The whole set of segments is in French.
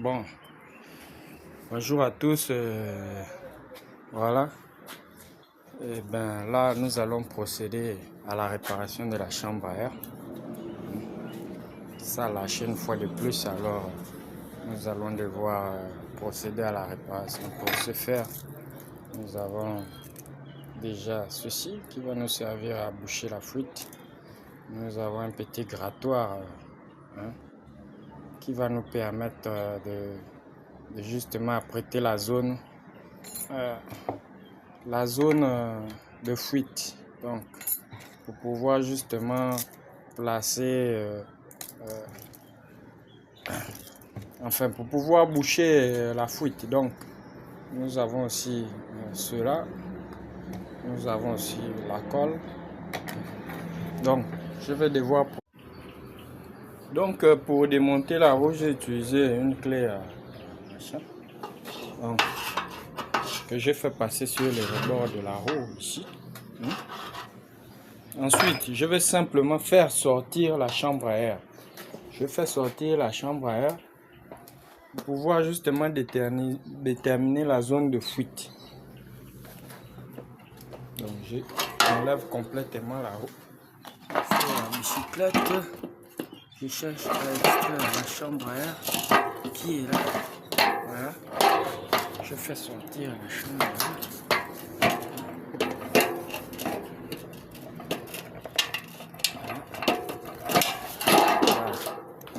Bon, bonjour à tous. Voilà. Et ben là, nous allons procéder à la réparation de la chambre à air. Ça a lâché une fois de plus, alors nous allons devoir procéder à la réparation. Pour ce faire, nous avons déjà ceci qui va nous servir à boucher la fuite. Nous avons un petit grattoir qui va nous permettre de justement apprêter la zone de fuite. Donc, pour pouvoir justement placer, pour pouvoir boucher la fuite. Donc, nous avons aussi cela. Nous avons aussi la colle. Donc, je vais devoir... Donc, pour démonter la roue, j'ai utilisé une clé que j'ai fait passer sur les rebords de la roue ici. Ensuite, je vais simplement faire sortir la chambre à air. Je fais sortir la chambre à air pour pouvoir justement déterminer la zone de fuite. Donc, j'enlève complètement la roue. Sur la bicyclette, je cherche à extraire la chambre à air qui est là. Voilà. Je fais sortir la chambre à air.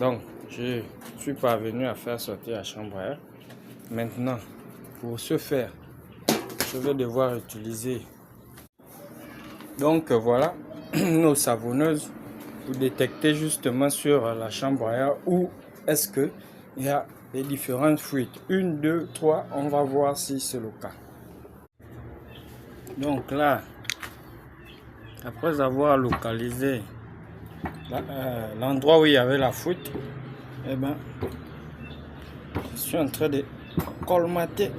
Donc, je suis parvenu à faire sortir la chambre à air. Maintenant, pour ce faire, je vais devoir utiliser donc voilà nos savonneuses pour détecter justement sur la chambre à air où est-ce que il y a les différentes fuites. 1, 2, 3, on va voir si c'est le cas. Donc là, après avoir localisé l'endroit où il y avait la fuite, eh ben, je suis en train de colmater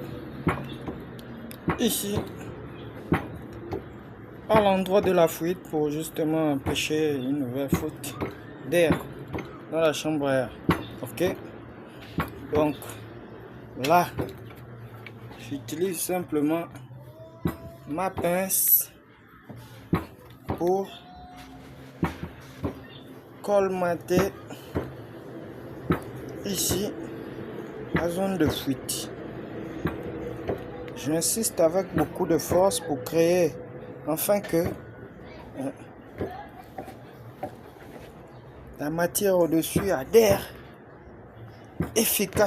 ici à l'endroit de la fuite pour justement empêcher une nouvelle fuite d'air dans la chambre à air. Ok, donc là j'utilise simplement ma pince pour colmater ici la zone de fuite. J'insiste avec beaucoup de force pour créer afin que la matière au-dessus adhère efficacement.